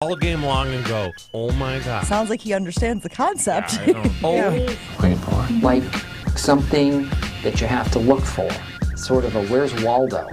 all game long and go, oh my God. Sounds like he understands the concept. Yeah, Looking for like something that you have to look for. Sort of a Where's Waldo?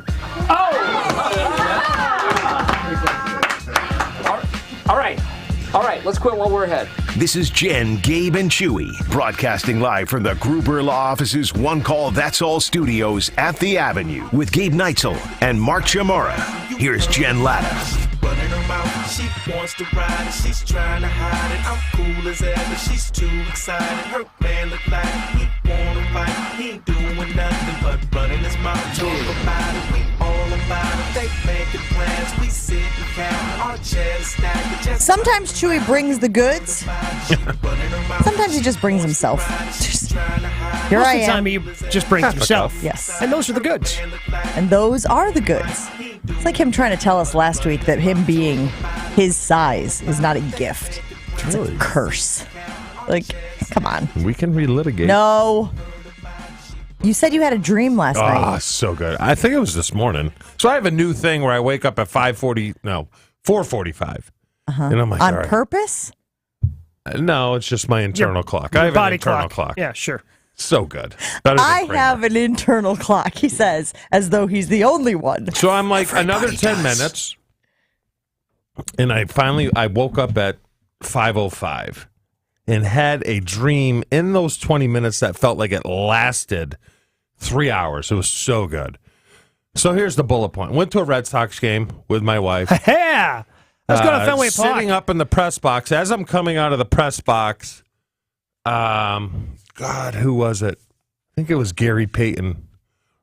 All right, let's quit while we're ahead. This is Jen, Gabe, and Chewy, broadcasting live from the Gruber Law Office's One Call That's All studios at the Avenue with Gabe Neitzel and Mark Chamorro. Here's Jen Latta. Running her mouth, she wants to ride and she's trying to hide it. I'm cool as ever, she's too excited. Her man look like he wanna fight. He ain't doing nothing but running his mouth. Talk about it, we all about it. They making plans, we sit and count our chairs stacked. Sometimes Chewy brings the goods. Sometimes he just brings himself. Here I Most of the time am. he just brings himself. Yes. And those are the goods. And those are the goods. It's like him trying to tell us last week that him being his size is not a gift. It's a curse. Like, come on. We can relitigate. No. You said you had a dream last Oh, night. so good. I think it was this morning. So I have a new thing where I wake up at 4:45. And I'm like, On all right. purpose? No, it's just my internal clock. I Your have body an internal clock. Yeah, sure. So good. Better than I Kramer. have an internal clock, he says, as though he's the only one. So I'm like, another 10 minutes. And I woke up at 5:05 and had a dream in those 20 minutes that felt like it lasted 3 hours. It was so good. So here's the bullet point. Went to a Red Sox game with my wife. Yeah. Let's go to Fenway Park. Sitting up in the press box. As I'm coming out of the press box, God, who was it? I think it was Gary Payton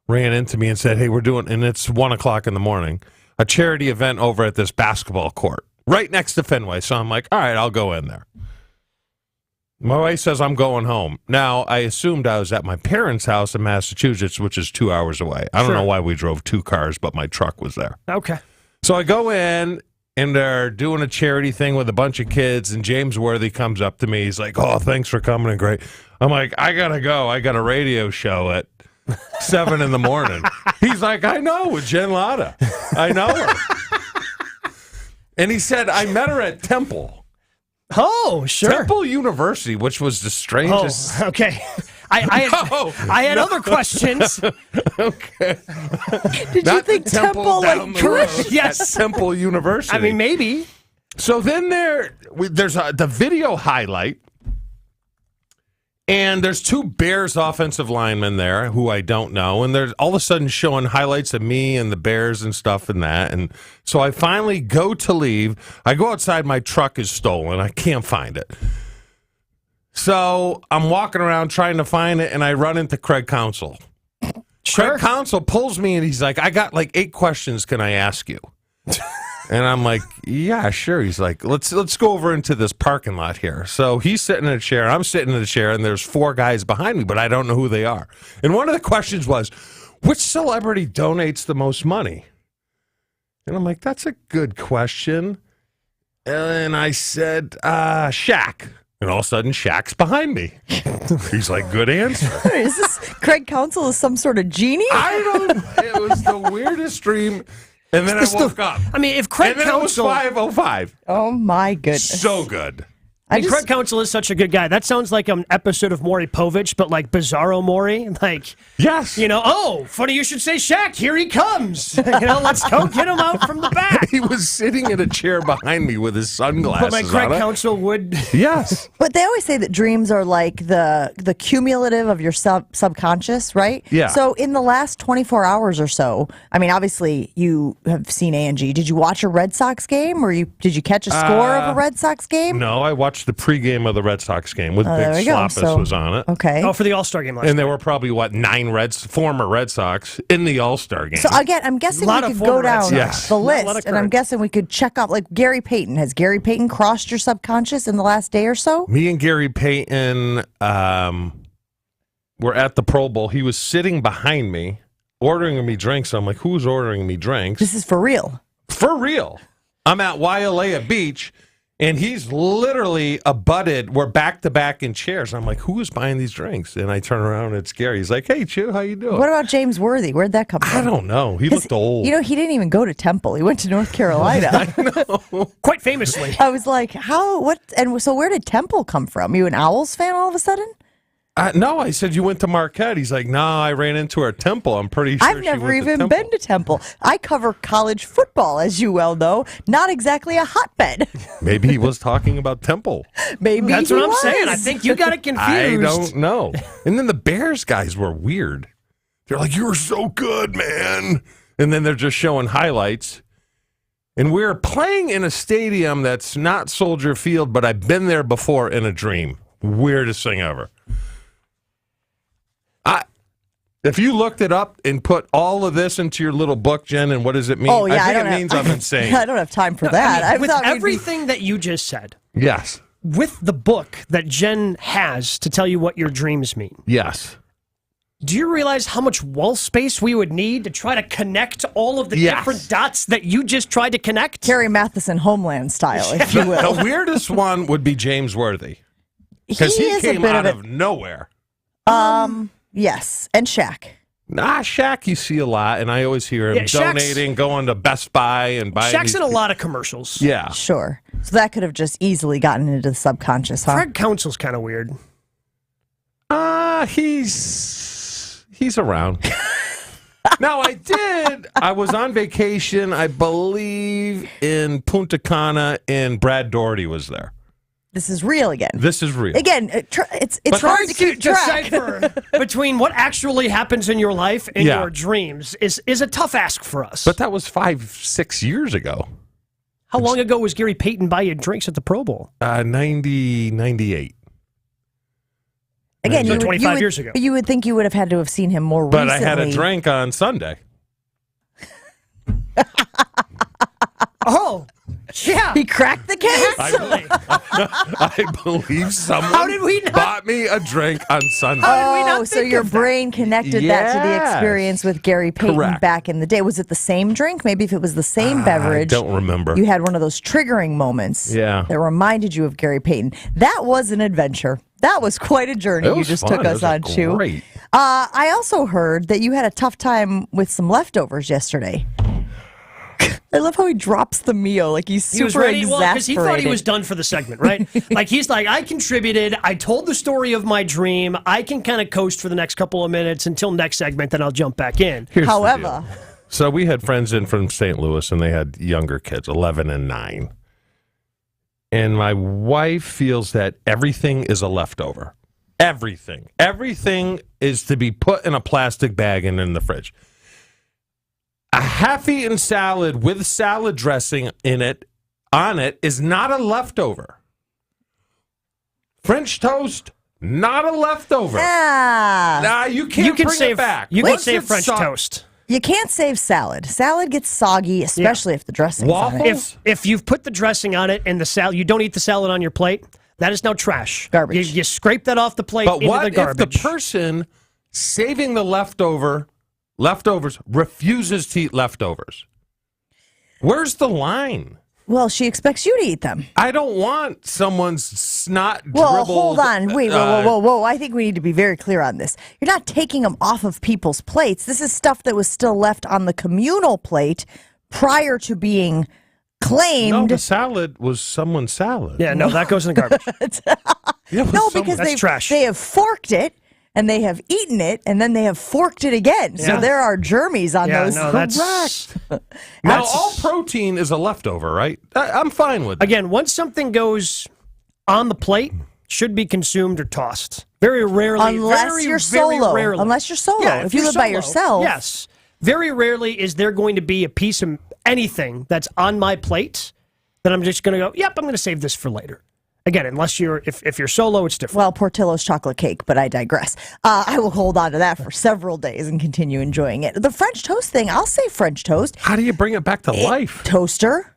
ran into me and said, hey, we're doing, and it's 1:00 in the morning, a charity event over at this basketball court right next to Fenway. So I'm like, all right, I'll go in there. My wife says I'm going home. Now, I assumed I was at my parents' house in Massachusetts, which is 2 hours away. I don't know why we drove two cars, but my truck was there. Okay. So I go in, and they're doing a charity thing with a bunch of kids, and James Worthy comes up to me. He's like, oh, thanks for coming, and great. I'm like, I got to go. I got a radio show at 7 in the morning. He's like, I know, with Jen Latta. I know her. And he said, I met her at Temple. Oh, sure. Temple University, which was the strangest. Oh, okay. I had other questions. Okay. Did you think Temple down like the road Jewish? Yes. at Temple University. I mean, maybe. So then there's the video highlight, and there's two Bears offensive linemen there who I don't know, and they're all of a sudden showing highlights of me and the Bears and stuff and that. And so I finally go to leave. I go outside, my truck is stolen. I can't find it. So I'm walking around trying to find it, and I run into Craig Counsell. Sure. Craig Counsell pulls me, and he's like, I got like 8 questions. Can I ask you? And I'm like, yeah, sure. He's like, let's go over into this parking lot here. So he's sitting in a chair, I'm sitting in a chair, and there's 4 guys behind me, but I don't know who they are. And one of the questions was, which celebrity donates the most money? And I'm like, that's a good question. And I said, Shaq. And all of a sudden, Shaq's behind me. He's like, good answer. Is this Craig Counsell is some sort of genie? I don't. It was the weirdest dream. And then I woke up. I mean, if Craig and then Counsell, it was 5:05. Oh my goodness. So good. Craig Counsell is such a good guy. That sounds like an episode of Maury Povich, but like Bizarro Maury. Like, yes. Oh, funny you should say Shaq. Here he comes. Let's go get him out from the back. He was sitting in a chair behind me with his sunglasses But like Craig on. Counsell would. Yes. But they always say that dreams are like the cumulative of your subconscious, right? Yeah. So in the last 24 hours or so, I mean, obviously you have seen A&G. Did you watch a Red Sox game, or did you catch a score of a Red Sox game? No, I watched the pregame of the Red Sox game with there Big we go. Sloppis So- was on it. Okay. Oh, for the All-Star game last And there were probably, 9 former Red Sox in the All-Star game. So again, I'm guessing Lot we of could go former Red down Sox. Yes. the Not a lot list, of and I'm current. guessing we could check off like Gary Payton. Has Gary Payton crossed your subconscious in the last day or so? Me and Gary Payton were at the Pro Bowl. He was sitting behind me, ordering me drinks. I'm like, who's ordering me drinks? This is for real. For real. I'm at Wailea Beach, And he's literally abutted. We're back to back in chairs. I'm like, who is buying these drinks? And I turn around and it's Gary. He's like, hey, Chew, how you doing? What about James Worthy? Where'd that come from? I don't know. He looked old. You know, he didn't even go to Temple. He went to North Carolina. Quite famously. I was like, how? What? And so where did Temple come from? You an Owls fan all of a sudden? No, I said you went to Marquette. He's like, no, I ran into her at Temple. I'm pretty sure I've never even been to Temple. I cover college football, as you well know. Not exactly a hotbed. Maybe he was talking about Temple. Maybe That's he what I'm was. saying. I think you got it confused. I don't know. And then the Bears guys were weird. They're like, you were so good, man. And then they're just showing highlights. And we're playing in a stadium that's not Soldier Field, but I've been there before in a dream. Weirdest thing ever. If you looked it up and put all of this into your little book, Jen, and what does it mean? Oh, yeah, I think it means I'm insane. I don't have time for that. I mean, I with thought we'd be- everything that you just said, Yes. with the book that Jen has to tell you what your dreams mean, Yes. do you realize how much wall space we would need to try to connect all of the different dots that you just tried to connect? Terry Matheson Homeland style, if you will. The weirdest one would be James Worthy. Because he is a came bit out of of nowhere. Yes, and Shaq. Nah, Shaq you see a lot, and I always hear him Yeah, Shaq's- donating, going to Best Buy and buying Shaq's these- in a lot of commercials. Yeah. Sure. So that could have just easily gotten into the subconscious, huh? Fred Council's kind of weird. He's around. Now, I was on vacation, I believe, in Punta Cana, and Brad Doherty was there. This is real again. This is real. Again, it's But hard to keep track. decipher between what actually happens in your life and Yeah. your dreams is a tough ask for us. But that was 5-6 years ago. How long ago was Gary Payton buy you drinks at the Pro Bowl? 98. Again, So you would, 25 you would, years ago. You would think you would have had to have seen him more But recently. I had a drink on Sunday. Oh, yeah. He cracked the case. I believe someone How did we not- bought me a drink on Sunday. Oh, so your brain connected that to the Yes. experience with Gary Payton Correct. back in the day. Was it the same drink? Maybe if it was the same beverage. I don't remember. You had one of those triggering moments Yeah. that reminded you of Gary Payton. That was an adventure. That was quite a journey It you was just fun. took It us was on, Chew. great. I also heard that you had a tough time with some leftovers yesterday. I love how he drops the meal like he's super He was ready, well, because he thought he exasperated. was done for the segment, right? Like, he's like, I contributed, I told the story of my dream, I can kind of coast for the next couple of minutes until next segment, then I'll jump back in. Here's the However, deal. So we had friends in from St. Louis, and they had younger kids, 11 and 9. And my wife feels that everything is a leftover. Everything. Everything is to be put in a plastic bag and in the fridge. A half-eaten salad with salad dressing on it is not a leftover. French toast, not a leftover. Nah, you can't bring save it back. You can Once save it's French so- toast. you can't save salad. Salad gets soggy, especially if the dressing's on it. Waffles? If you've put the dressing on it and the salad, you don't eat the salad on your plate, that is now trash. Garbage. You scrape that off the plate But into what the if garbage. the person saving the leftovers refuses to eat leftovers? Where's the line? Well, she expects you to eat them. I don't want someone's snot Well, dribbled, hold on. Wait, whoa. I think we need to be very clear on this. You're not taking them off of people's plates. This is stuff that was still left on the communal plate prior to being claimed. No, the salad was someone's salad. yeah, no, that goes in the garbage. Yeah, it was No, someone- because That's trash. they have forked it and they have eaten it and then they have forked it again. So Yeah. there are germies on Yeah, those. no, that's... Now, all protein is a leftover, right? I'm fine with that. Again, once something goes on the plate, should be consumed or tossed. Very rarely. Unless very, you're very solo. rarely. Unless you're solo. Yeah, If you you're live by solo, yourself. Yes. Very rarely is there going to be a piece of anything that's on my plate that I'm just going to go, yep, I'm going to save this for later. Again, unless you're, if you're solo, it's different. Well, Portillo's chocolate cake, but I digress. I will hold on to that for several days and continue enjoying it. The French toast thing, I'll say French toast. How do you bring it back to life? Toaster.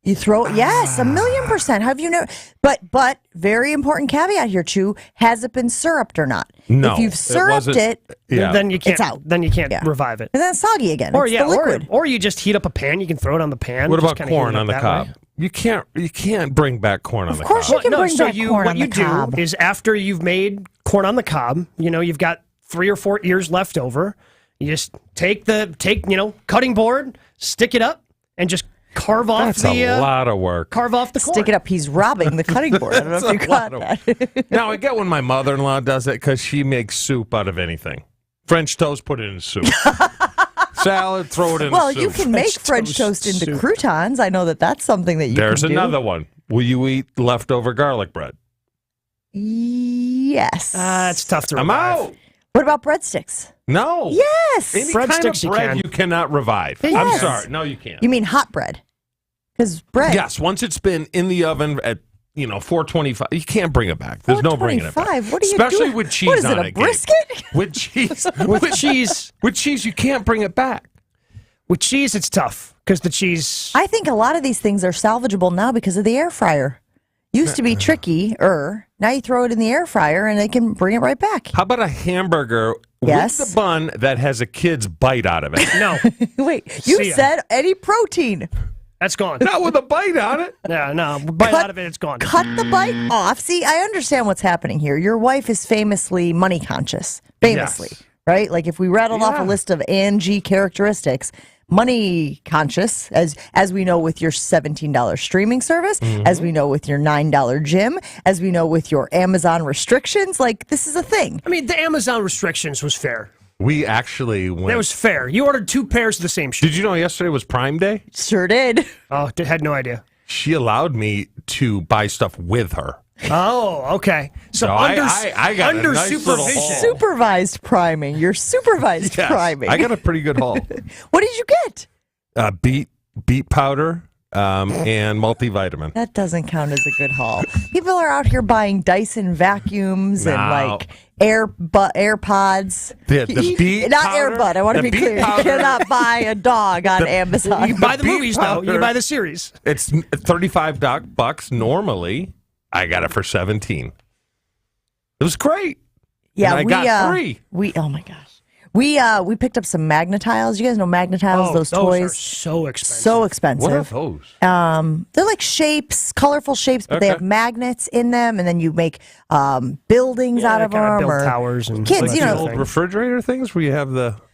You throw yes, 1,000,000%. Have you never? But very important caveat here, Chew. Has it been syruped or not? No, If you've it syruped wasn't- it, Yeah. Then you can't. It's out. Then you can't Yeah. revive it. and then it's soggy again. Or it's yeah, the liquid. or you just heat up a pan. You can throw it on the pan. What just about kinda heat corn it up on the that cob? way. You can't bring back corn on the cob. Of course you can bring back corn on the cob. What you do is after you've made corn on the cob, you've got 3 or 4 ears left over. You just take cutting board, stick it up, and just carve off That's a lot of work. Carve off the corn. Stick it up. He's robbing the cutting board. I don't know if you caught that. Now, I get when my mother-in-law does it because she makes soup out of anything. French toast, put it in soup. Salad, throw it in soup. Well, you can make French toast into soup. croutons. I know that's something that you There's can do. another one. Will you eat leftover garlic bread? Yes. It's tough to I'm revive. out. What about breadsticks? No. Yes. Any kind of Breadsticks you bread can. you cannot revive. Yes. I'm sorry. No, you can't. You mean hot bread? Because bread. Yes, once it's been in the oven at 425, you can't bring it back. There's no bringing it back. 425? What are you Especially doing? with cheese What is on it, a it, Gabe. brisket? With cheese. With cheese, you can't bring it back. With cheese, it's tough because the cheese. I think a lot of these things are salvageable now because of the air fryer. Used to be tricky-er. Now you throw it in the air fryer and they can bring it right back. How about a hamburger Yes. with the bun that has a kid's bite out of it? No, Wait, you See ya. said any protein. that's gone. Not with a bite on it. Yeah, no, bite out of it, it's gone. Cut the bite off. See, I understand what's happening here. Your wife is famously money conscious. Famously, Yes. right? Like if we rattled off Yeah. a list of Angie characteristics, money conscious, as we know with your $17 streaming service, as we know with your $9 gym, as we know with your Amazon restrictions, like this is a thing. I mean, the Amazon restrictions was fair. We actually went. That was fair. You ordered 2 pairs of the same shoe. Did you know yesterday was Prime Day? Sure did. Oh, had no idea. She allowed me to buy stuff with her. Oh, okay. So I got a under nice little supervision. haul. Supervised priming. You're supervised Yes, priming. I got a pretty good haul. What did you get? Beet powder and multivitamin. That doesn't count as a good haul. People are out here buying Dyson vacuums and No. like AirPods. The beet Not powder? Airbud. I want to The be beet clear. powder. You cannot buy a dog on Amazon. You can buy the beet movies, though. You powder. can buy the series. It's $35 normally. I got it for $17. It was great. Yeah, and I got 3. Oh my gosh. We picked up some Magnetiles. You guys know Magnetiles, those toys. are so expensive. So expensive. What are those? They're like shapes, colorful shapes, but they Okay. have magnets in them, and then you make buildings out of kinda them. build or towers and kids, like you the know, old Old refrigerator things where you have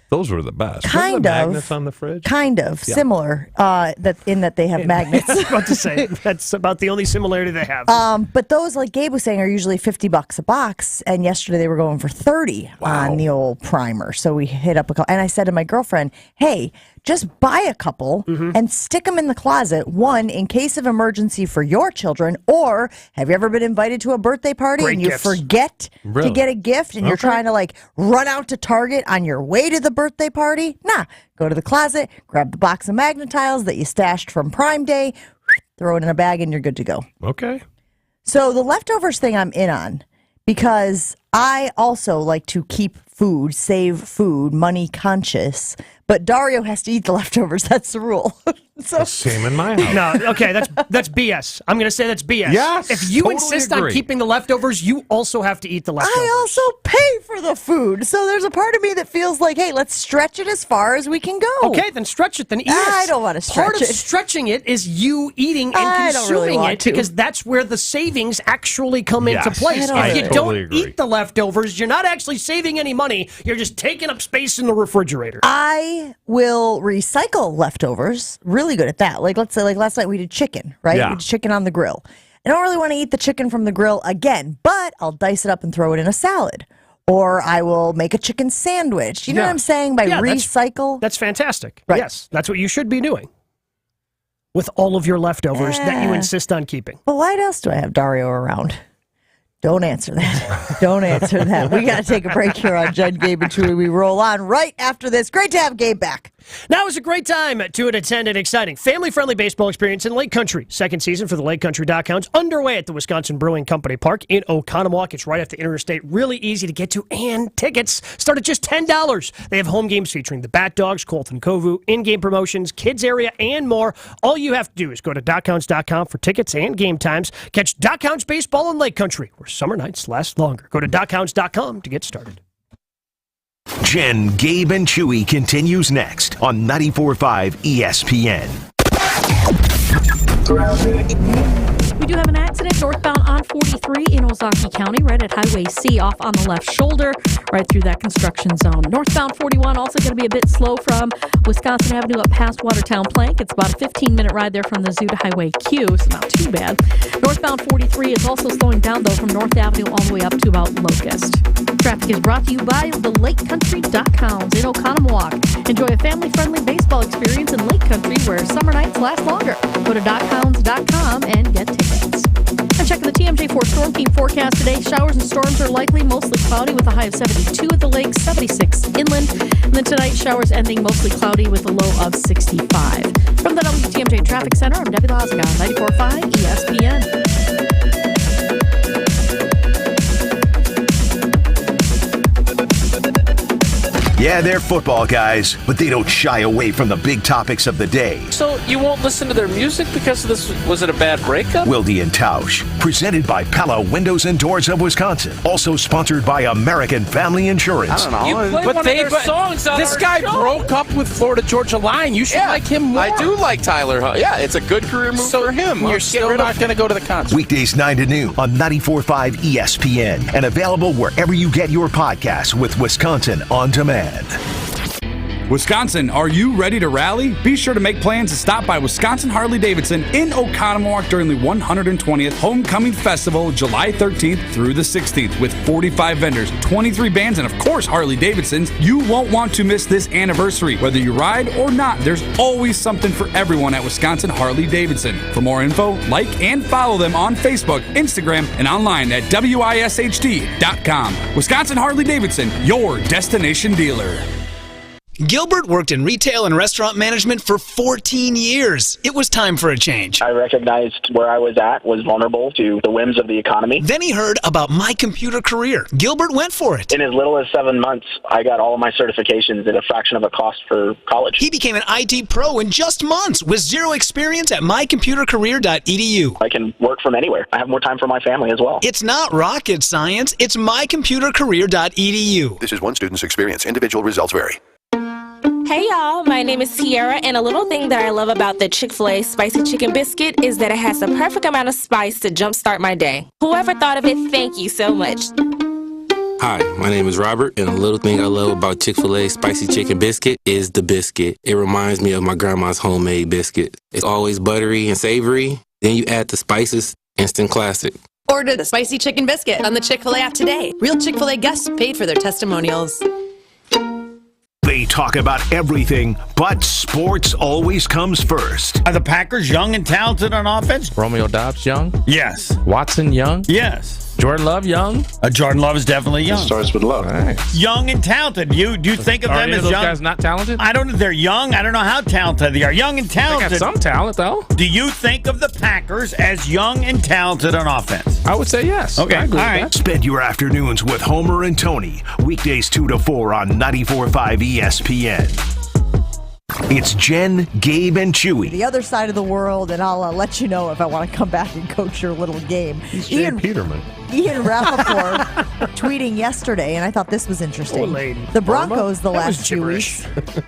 those were the best. Kind Remember the of. magnets on the fridge. kind of similar. That they have magnets. I was about to say that's about the only similarity they have. But those, like Gabe was saying, are usually $50 a box. And yesterday they were going for $30 on the old primer. So we hit up a couple. And I said to my girlfriend, hey, just buy a couple and stick them in the closet. One, in case of emergency for your children. Or have you ever been invited to a birthday party Great and you gifts. forget to Really? get a gift and you're trying to like run out to Target on your way to the birthday party? Nah, go to the closet, grab the box of Magnetiles that you stashed from Prime Day, throw it in a bag, and you're good to go. Okay. So the leftovers thing I'm in on because I also like to keep food, save food, money conscious. But Dario has to eat the leftovers. That's the rule. So Same in my house. No, okay, that's BS. I'm going to say that's BS. Yes, if you totally insist on agree. keeping the leftovers, you also have to eat the leftovers. I also pay for the food. So there's a part of me that feels like, hey, let's stretch it as far as we can go. Okay, then stretch it. Then eat it. I don't wanna Part stretch of it. stretching it is you eating and I don't really consuming want it to. because that's where the savings actually come into Yes, place. I If you don't totally don't agree. eat the leftovers, you're not actually saving any money. You're just taking up space in the refrigerator. I will recycle leftovers. Really good at that. Like let's say like last night we did chicken, right? Yeah. We did chicken on the grill. I don't really want to eat the chicken from the grill again, but I'll dice it up and throw it in a salad. Or I will make a chicken sandwich. You know Yeah. what I'm saying by Yeah, recycle? That's fantastic. Right. Yes, that's what you should be doing with all of your leftovers that you insist on keeping. But why else do I have Dario around? Don't answer that. Don't answer that. We got to take a break here on Jen, Gabe, and Chewy. We roll on right after this. Great to have Gabe back. Now is a great time to attend an exciting family-friendly baseball experience in Lake Country. Second season for the Lake Country Dockhounds underway at the Wisconsin Brewing Company Park in Oconomowoc. It's right off the interstate, really easy to get to, and tickets start at just $10. They have home games featuring the Bat Dogs, Colton Kovu, in-game promotions, kids area, and more. All you have to do is go to dockhounds.com for tickets and game times. Catch Dockhounds baseball in Lake Country, where summer nights last longer. Go to dockhounds.com to get started. Jen, Gabe, and Chewy continues next on 94.5 ESPN. We do have an accident northbound on 43 in Ozaukee County, right at Highway C, off on the left shoulder, right through that construction zone. Northbound 41 also going to be a bit slow from Wisconsin Avenue up past Watertown Plank. It's about a 15-minute ride there from the zoo to Highway Q, so not too bad. Northbound 43 is also slowing down, though, from North Avenue all the way up to about Locust. Traffic is brought to you by the LakeCountry.Coms in Oconomowoc. Enjoy a family-friendly baseball experience in Lake Country where summer nights last longer. Go to .Coms.com and get tickets. And checking the TMJ4 Storm Team forecast today. Showers and storms are likely, mostly cloudy with a high of 72 at the lake, 76 inland. And then tonight, showers ending mostly cloudy with a low of 65. From the WTMJ Traffic Center, I'm Debbie Lazaga, 94.5 ESPN. Yeah, they're football guys, but they don't shy away from the big topics of the day. So you won't listen to their music because of this? Was it a bad breakup? Wilde and Tausch, presented by Pella Windows and Doors of Wisconsin. Also sponsored by American Family Insurance. I don't know. You played one of their songs on this our guy show. broke up with Florida Georgia Line. You should like him more. I do like Tyler. Yeah, it's a good career move for him. You're still not going to go to the concert. Weekdays 9 to noon on 94.5 ESPN and available wherever you get your podcasts with Wisconsin On Demand. Wisconsin, are you ready to rally? Be sure to make plans to stop by Wisconsin Harley-Davidson in Oconomowoc during the 120th Homecoming Festival, July 13th through the 16th, with 45 vendors, 23 bands, and of course Harley-Davidsons. You won't want to miss this anniversary. Whether you ride or not, there's always something for everyone at Wisconsin Harley-Davidson. For more info, like and follow them on Facebook, Instagram, and online at WISHD.com. Wisconsin Harley-Davidson, your destination dealer. Gilbert worked in retail and restaurant management for 14 years. It was time for a change. I recognized where I was at was vulnerable to the whims of the economy. Then he heard about My Computer Career. Gilbert went for it. In as little as 7 months, I got all of my certifications at a fraction of a cost for college. He became an IT pro in just months with zero experience at mycomputercareer.edu. I can work from anywhere. I have more time for my family as well. It's not rocket science. It's mycomputercareer.edu. This is one student's experience. Individual results vary. Hey y'all, my name is Tiara, and a little thing that I love about the Chick-fil-A Spicy Chicken Biscuit is that it has the perfect amount of spice to jumpstart my day. Whoever thought of it, thank you so much. Hi, my name is Robert, and a little thing I love about Chick-fil-A Spicy Chicken Biscuit is the biscuit. It reminds me of my grandma's homemade biscuit. It's always buttery and savory. Then you add the spices, instant classic. Order the Spicy Chicken Biscuit on the Chick-fil-A app today. Real Chick-fil-A guests paid for their testimonials. They talk about everything, but sports always comes first. Are the Packers young and talented on offense? Romeo Doubs young? Yes. Watson young? Yes. Jordan Love young? Jordan Love is definitely young. It starts with love. Right. Young and talented. Do you think of Are them any as of those young? guys not talented? I don't know. They're young. I don't know how talented they are. Young and talented. They got some talent, though. Do you think of the Packers as young and talented on offense? I would say yes. Okay, I agree all with right. that. Spend your afternoons with Homer and Tony. Weekdays 2 to 4 on 94.5 ESPN. It's Jen, Gabe, and Chewy. The other side of the world, and I'll let you know if I want to come back and coach your little game. He's Jay Peterman. Ian Rappaport tweeting yesterday, and I thought this was interesting. Oh, lady. The Broncos the That was last 2 gibberish. weeks.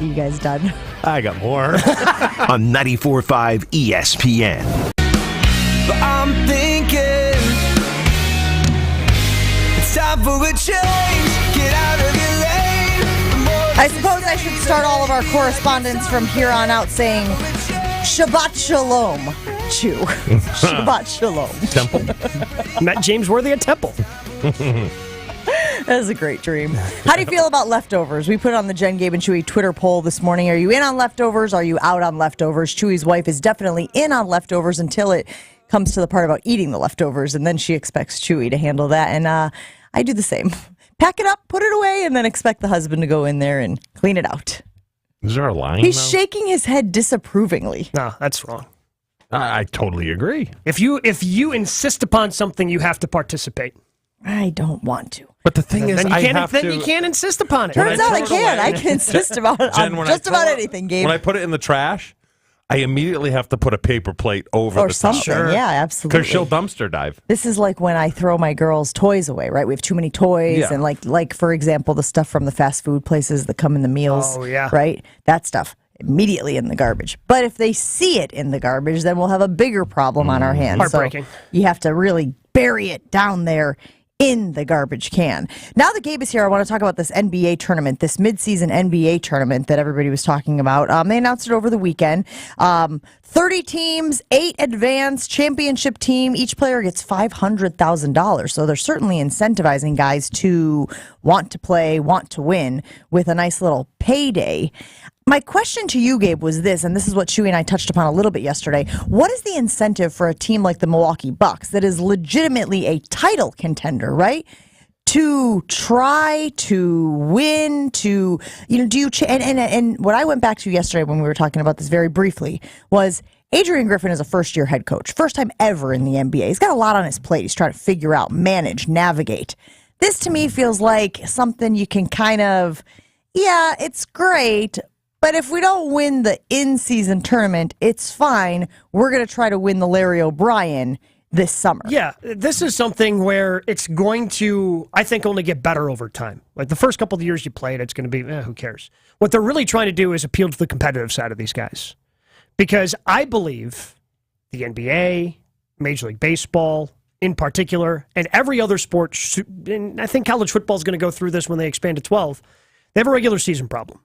You guys done? I got more. On 94.5 ESPN. But I'm thinking it's time for a change. Get out of your lane. I suppose I should start all of our correspondence from here on out saying Shabbat Shalom, Chew. Shabbat Shalom. Temple. Met James Worthy at Temple. That is a great dream. How do you feel about leftovers? We put on the Jen, Gabe, and Chewy Twitter poll this morning. Are you in on leftovers? Are you out on leftovers? Chewy's wife is definitely in on leftovers until it comes to the part about eating the leftovers, and then she expects Chewy to handle that. And I do the same. Pack it up, put it away, and then expect the husband to go in there and clean it out. Is there a line? He's shaking his head disapprovingly. No, that's wrong. I totally agree. If you insist upon something, you have to participate. I don't want to. But the thing is, then I you have to. you can't insist upon it. Turns out I can. I can insist about it Jen, on when just I throw about it- anything, Gabe. When I put it in the trash, I immediately have to put a paper plate over Or the something. top. Yeah, absolutely. Because she'll dumpster dive. This is like when I throw my girls' toys away, right? We have too many toys, Yeah. and like for example, the stuff from the fast food places that come in the meals. Oh, yeah. Right? That stuff. immediately in the garbage. But if they see it in the garbage, then we'll have a bigger problem on our hands. Heartbreaking. So you have to really bury it down there in the garbage can. Now that Gabe is here, I want to talk about this NBA tournament, this midseason NBA tournament that everybody was talking about. They announced it over the weekend. 30 teams, 8 advanced championship team. Each player gets $500,000. So they're certainly incentivizing guys to want to play, want to win with a nice little payday. My question to you, Gabe, was this, and this is what Chewy and I touched upon a little bit yesterday. What is the incentive for a team like the Milwaukee Bucks that is legitimately a title contender, right? To try to win, to, do you, and what I went back to yesterday when we were talking about this very briefly was Adrian Griffin is a first-year head coach, first time ever in the NBA. He's got a lot on his plate. He's trying to figure out, manage, navigate. This to me feels like something you can kind of, yeah, it's great, but if we don't win the in-season tournament, it's fine. We're going to try to win the Larry O'Brien this summer. Yeah, this is something where it's going to, I think, only get better over time. Like the first couple of years you play it, it's going to be, who cares? What they're really trying to do is appeal to the competitive side of these guys. Because I believe the NBA, Major League Baseball in particular, and every other sport, and I think college football is going to go through this when they expand to 12, they have a regular season problem.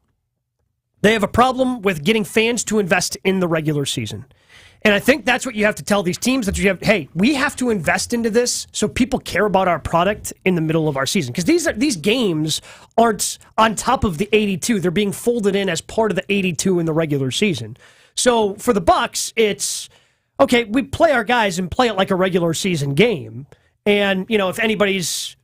They have a problem with getting fans to invest in the regular season. And I think that's what you have to tell these teams, that you have, hey, we have to invest into this so people care about our product in the middle of our season. Because these games aren't on top of the 82. They're being folded in as part of the 82 in the regular season. So for the Bucks, it's, okay, we play our guys and play it like a regular season game. And, if anybody's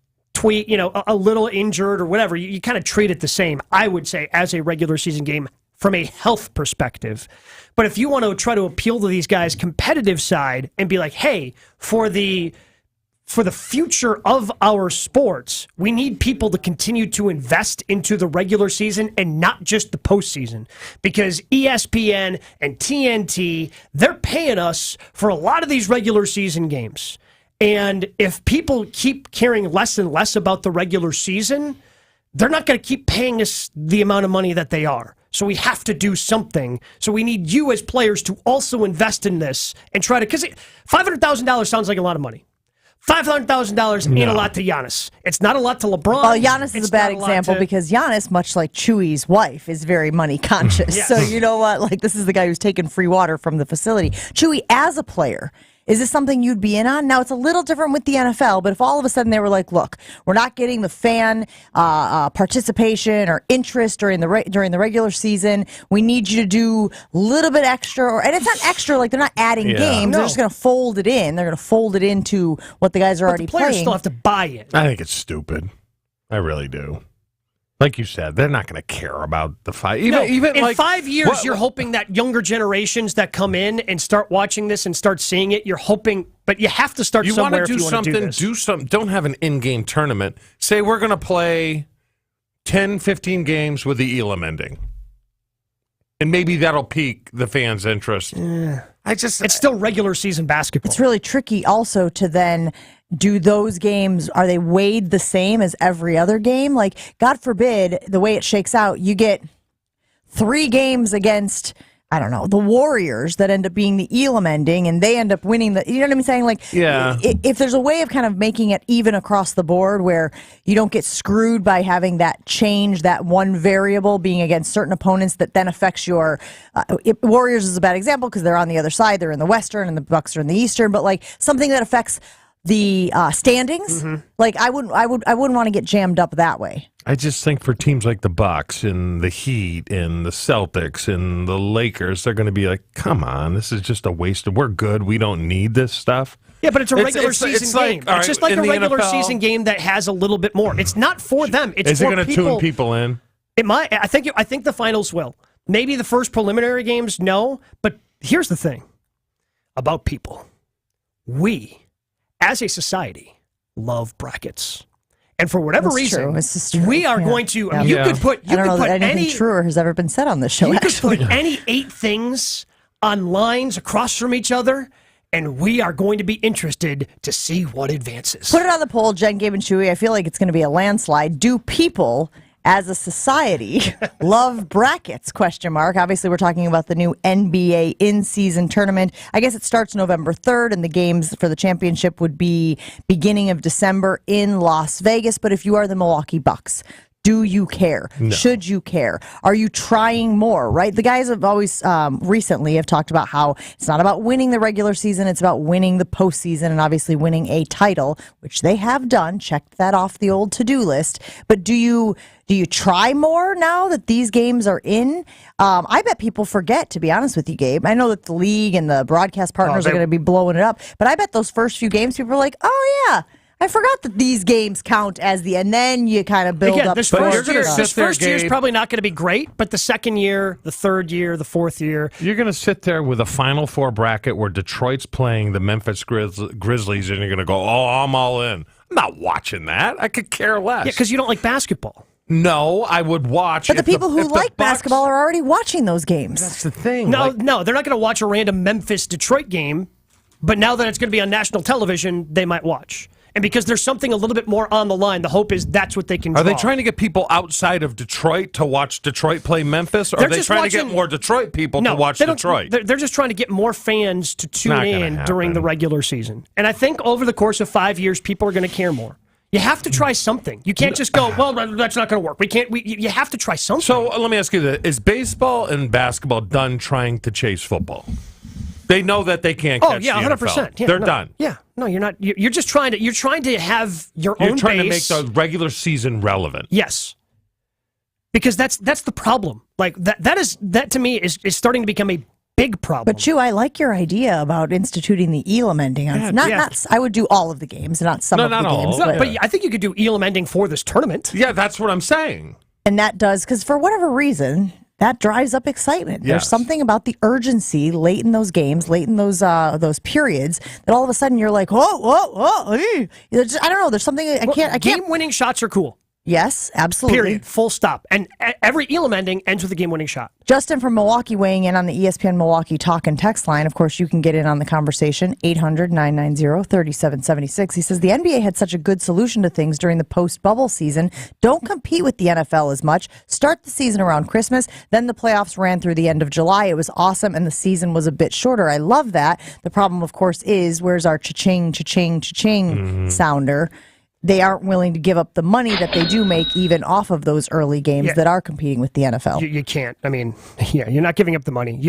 a little injured or whatever, you kind of treat it the same, I would say, as a regular season game from a health perspective. But if you want to try to appeal to these guys' competitive side and be like, hey, for the future of our sports, we need people to continue to invest into the regular season and not just the postseason. Because ESPN and TNT, they're paying us for a lot of these regular season games. And if people keep caring less and less about the regular season, they're not going to keep paying us the amount of money that they are. So we have to do something. So we need you as players to also invest in this and try to, because $500,000 sounds like a lot of money. $500,000 ain't a lot to Giannis. It's not a lot to LeBron. Well, Giannis is a bad example because Giannis, much like Chewy's wife, is very money conscious. Yes. So you know what? Like, this is the guy who's taking free water from the facility. Chewy, as a player, is this something you'd be in on? Now, it's a little different with the NFL, but if all of a sudden they were like, look, we're not getting the fan participation or interest during the regular season, we need you to do a little bit extra, and it's not extra, like they're not adding games, they're just going to fold it in. They're going to fold it into what the guys are already playing. Players still have to buy it. I think it's stupid. I really do. Like you said, they're not going to care about the fight. Even in like, 5 years, you're hoping that younger generations that come in and start watching this and start seeing it, you're hoping, but you have to start somewhere if you want to do this. Do something. Don't have an in-game tournament. Say we're going to play 10, 15 games with the Elam ending. And maybe that'll pique the fans' interest. It's still regular season basketball. It's really tricky also to then do those games, are they weighed the same as every other game? Like, God forbid, the way it shakes out, you get 3 games against, I don't know, the Warriors that end up being the Elam ending, and they end up winning the, you know what I'm saying? Like, if there's a way of kind of making it even across the board where you don't get screwed by having that change, that one variable being against certain opponents that then affects your, Warriors is a bad example because they're on the other side, they're in the Western and the Bucks are in the Eastern, but like something that affects the standings, like I wouldn't want to get jammed up that way. I just think for teams like the Bucks and the Heat and the Celtics and the Lakers, they're going to be like, come on, this is just a waste of, we're good, we don't need this stuff. Yeah, but it's a regular season game. Like, it's just like a regular season game that has a little bit more. It's not for them. It's is for it going to tune people in? It might. I think the finals will. Maybe the first preliminary games, no. But here's the thing about people. We, as a society, love brackets. And for whatever reason, we are going to. You could put. I don't know that anything truer has ever been said on this show. You could put any 8 things on lines across from each other, and we are going to be interested to see what advances. Put it on the poll, Jen, Gabe, and Chewy. I feel like it's going to be a landslide. Do people as a society, love brackets, ? Obviously, we're talking about the new NBA in-season tournament. I guess it starts November 3rd, and the games for the championship would be beginning of December in Las Vegas. But if you are the Milwaukee Bucks, do you care? No. Should you care? Are you trying more, right? The guys have always recently have talked about how it's not about winning the regular season, it's about winning the postseason and obviously winning a title, which they have done. Checked that off the old to-do list. But do you try more now that these games are in? I bet people forget, to be honest with you, Gabe. I know that the league and the broadcast partners are going to be blowing it up, but I bet those first few games, people are like, oh, yeah, I forgot that these games count as and then you kind of build up. This first year is probably not going to be great, but the second year, the third year, the fourth year. You're going to sit there with a Final Four bracket where Detroit's playing the Memphis Grizzlies, and you're going to go, oh, I'm all in. I'm not watching that. I could care less. Yeah, because you don't like basketball. No, I would watch. But the people who like basketball are already watching those games. That's the thing. No, they're not going to watch a random Memphis-Detroit game, but now that it's going to be on national television, they might watch. And because there's something a little bit more on the line, the hope is that's what they can draw. Are they trying to get people outside of Detroit to watch Detroit play Memphis? Or are they trying to get more Detroit people to watch Detroit? They're just trying to get more fans to tune in during the regular season. And I think over the course of 5 years, people are going to care more. You have to try something. You can't just go, well, that's not going to work. You have to try something. So let me ask you this. Is baseball and basketball done trying to chase football? They know that they can't catch the NFL. 100%. Yeah, They're done. Yeah. No, you're not. You're just trying to. You're trying to have your own. You're trying base. to make the regular season relevant. Yes. Because that's the problem. Like that to me is starting to become a big problem. But Chew, I like your idea about instituting the Elam ending. Not I would do all of the games, not some of the games. But I think you could do Elam ending for this tournament. Yeah, that's what I'm saying. And that does, because for whatever reason, that drives up excitement. There's something about the urgency late in those games, late in those periods, that all of a sudden you're like, whoa. I don't know. There's something I can't. Game-winning shots are cool. Yes, absolutely. Period. Full stop. And every Elam ending ends with a game-winning shot. Justin from Milwaukee weighing in on the ESPN Milwaukee talk and text line. Of course, you can get in on the conversation, 800-990-3776. He says the NBA had such a good solution to things during the post-bubble season. Don't compete with the NFL as much. Start the season around Christmas. Then the playoffs ran through the end of July. It was awesome, and the season was a bit shorter. I love that. The problem, of course, is where's our cha-ching, cha-ching, cha-ching sounder? They aren't willing to give up the money that they do make even off of those early games that are competing with the NFL. You can't. I mean, you're not giving up the money.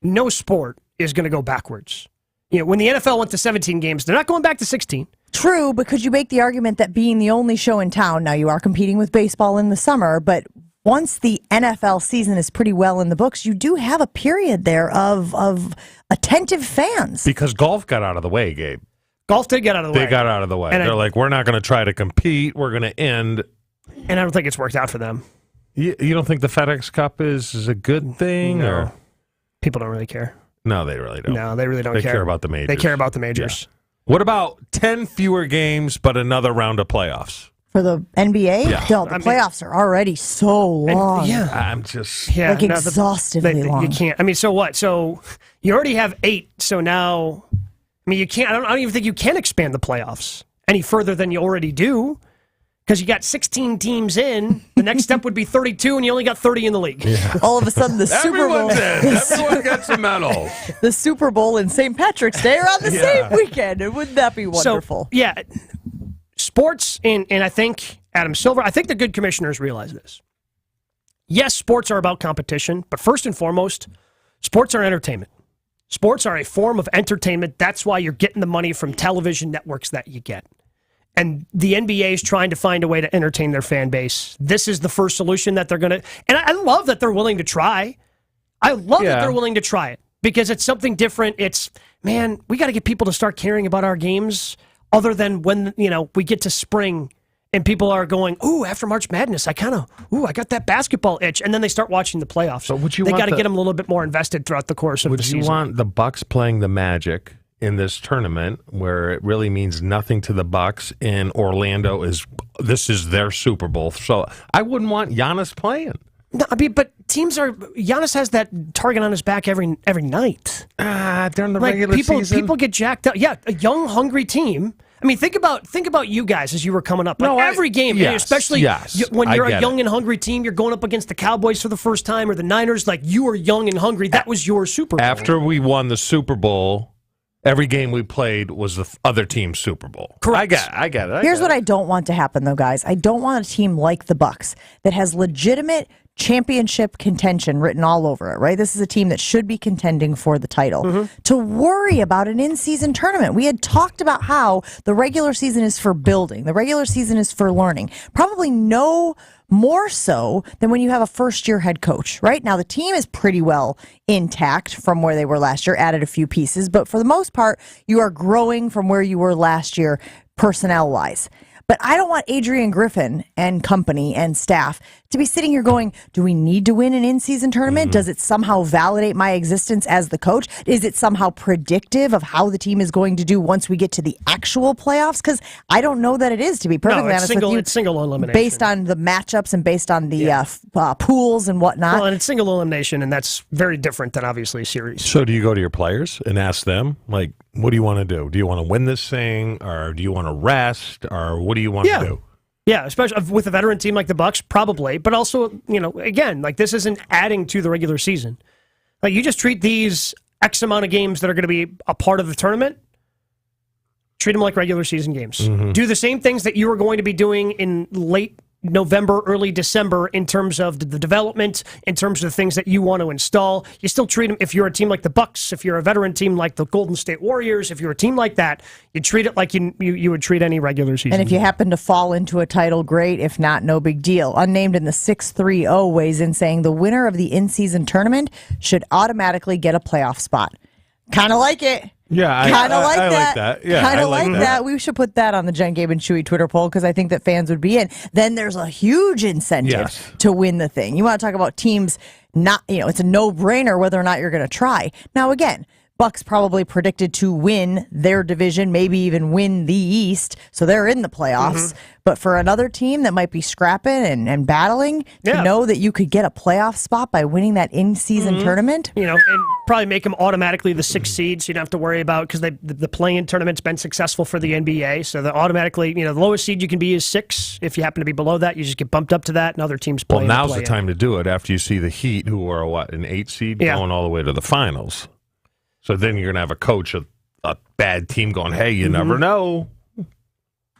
No sport is going to go backwards. When the NFL went to 17 games, they're not going back to 16. True, but could you make the argument that being the only show in town, now you are competing with baseball in the summer, but once the NFL season is pretty well in the books, you do have a period there of attentive fans. Because golf got out of the way, Gabe. Golf did get out of the way. They got out of the way. And they're like, we're not going to try to compete. We're going to end. And I don't think it's worked out for them. You don't think the FedEx Cup is a good thing? No. Or? People don't really care. No, they really don't. No, they really don't care. They care about the majors. They care about the majors. Yeah. What about 10 fewer games but another round of playoffs? For the NBA? Yeah. No, the playoffs are already so long. I'm just... exhaustively long. You can't. I mean, so what? So you already have 8, so now... I mean, you can't. I don't even think you can expand the playoffs any further than you already do, because you got 16 teams in. The next step would be 32, and you only got 30 in the league. Yeah. All of a sudden, the Super Bowl. Everyone gets a medal. The Super Bowl and St. Patrick's Day are on the same weekend. Wouldn't that be wonderful? So, sports, and I think Adam Silver, I think the good commissioners realize this. Yes, sports are about competition, but first and foremost, sports are entertainment. Sports are a form of entertainment. That's why you're getting the money from television networks that you get. And the NBA is trying to find a way to entertain their fan base. This is the first solution that they're going to... And I love that they're willing to try. I love that they're willing to try it, because it's something different. It's, man, we got to get people to start caring about our games other than when, we get to spring and people are going, ooh, after March Madness, I got that basketball itch. And then they start watching the playoffs. So they got to get them a little bit more invested throughout the course of the season. Would you want the Bucks playing the Magic in this tournament, where it really means nothing to the Bucks, and Orlando this is their Super Bowl? So I wouldn't want Giannis playing. No, I mean, but Giannis has that target on his back every night. During the regular season? People get jacked up. Yeah, a young, hungry team. I mean, think about you guys as you were coming up. Like every game, especially when you're a young and hungry team, you're going up against the Cowboys for the first time or the Niners. Like, you were young and hungry. That was your Super Bowl. After we won the Super Bowl, every game we played was the other team's Super Bowl. Correct. I get it. Here's what I don't want to happen, though, guys. I don't want a team like the Bucs that has legitimate championship contention written all over it, right? This is a team that should be contending for the title. To worry about an in-season tournament. We had talked about how the regular season is for building. The regular season is for learning. Probably no more so than when you have a first-year head coach, right? Now, the team is pretty well intact from where they were last year, added a few pieces, but for the most part, you are growing from where you were last year personnel-wise. But I don't want Adrian Griffin and company and staff to be sitting here going, do we need to win an in-season tournament? Does it somehow validate my existence as the coach? Is it somehow predictive of how the team is going to do once we get to the actual playoffs? Because I don't know that it is, to be perfectly honest with you. It's single elimination. Based on the matchups and based on the pools and whatnot. Well, and it's single elimination, and that's very different than obviously a series. So do you go to your players and ask them, like, what do you want to do? Do you want to win this thing, or do you want to rest, or what do you want to do? Yeah, especially with a veteran team like the Bucs, probably. But also, again, like, this isn't adding to the regular season. Like, you just treat these X amount of games that are going to be a part of the tournament, treat them like regular season games. Do the same things that you were going to be doing in late November, early December in terms of the development, in terms of the things that you want to install. You still treat them, if you're a team like the Bucs, if you're a veteran team like the Golden State Warriors, if you're a team like that, you treat it like you would treat any regular season. And if you happen to fall into a title, great. If not, no big deal. Unnamed in the 630 weighs in saying the winner of the in-season tournament should automatically get a playoff spot. Kind of like it. Yeah, I like that. Yeah, kind of like that. We should put that on the Jen, Gabe, and Chewy Twitter poll because I think that fans would be in. Then there's a huge incentive to win the thing. You want to talk about teams not, it's a no-brainer whether or not you're going to try. Now, again, Bucs probably predicted to win their division, maybe even win the East, so they're in the playoffs. But for another team that might be scrapping and battling, to know that you could get a playoff spot by winning that in-season tournament. And probably make them automatically the 6th seed, so you don't have to worry about, because the play-in tournament's been successful for the NBA, so the automatically, the lowest seed you can be is 6. If you happen to be below that, you just get bumped up to that, and other teams play. Well, now's the time to do it after you see the Heat, who are, an 8 seed, going all the way to the finals. So then you're going to have a coach of a bad team going, hey, you never know.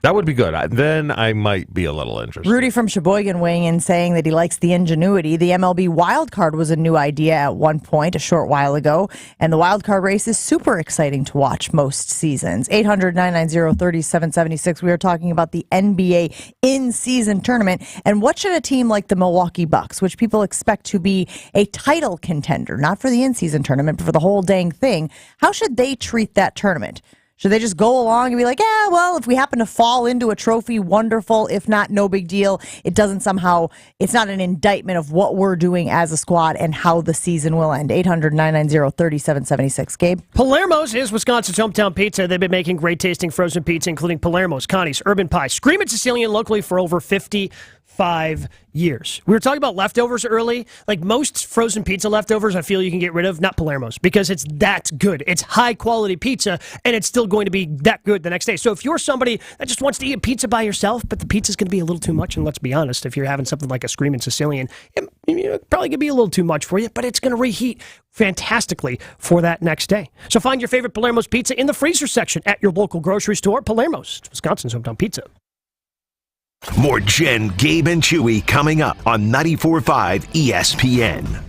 That would be good. Then I might be a little interested. Rudy from Sheboygan weighing in saying that he likes the ingenuity. The MLB wild card was a new idea at one point, a short while ago, and the wild card race is super exciting to watch most seasons. 800-990-3776. We are talking about the NBA in-season tournament, and what should a team like the Milwaukee Bucks, which people expect to be a title contender, not for the in-season tournament, but for the whole dang thing, how should they treat that tournament? Should they just go along and be like, if we happen to fall into a trophy, wonderful. If not, no big deal. It's not an indictment of what we're doing as a squad and how the season will end. 800-990-3776. Gabe? Palermo's is Wisconsin's hometown pizza. They've been making great tasting frozen pizza, including Palermo's, Connie's, Urban Pie, Screamin' Sicilian locally for over 55 years. We were talking about leftovers early. Like most frozen pizza leftovers, I feel you can get rid of, not Palermo's, because it's that good. It's high quality pizza, and it's still going to be that good the next day. So if you're somebody that just wants to eat pizza by yourself, but the pizza's going to be a little too much, and let's be honest, if you're having something like a Screamin' Sicilian, it's probably going to be a little too much for you, but it's going to reheat fantastically for that next day. So find your favorite Palermo's pizza in the freezer section at your local grocery store. Palermo's, Wisconsin's hometown pizza. More Jen, Gabe, and Chewy coming up on 94.5 ESPN.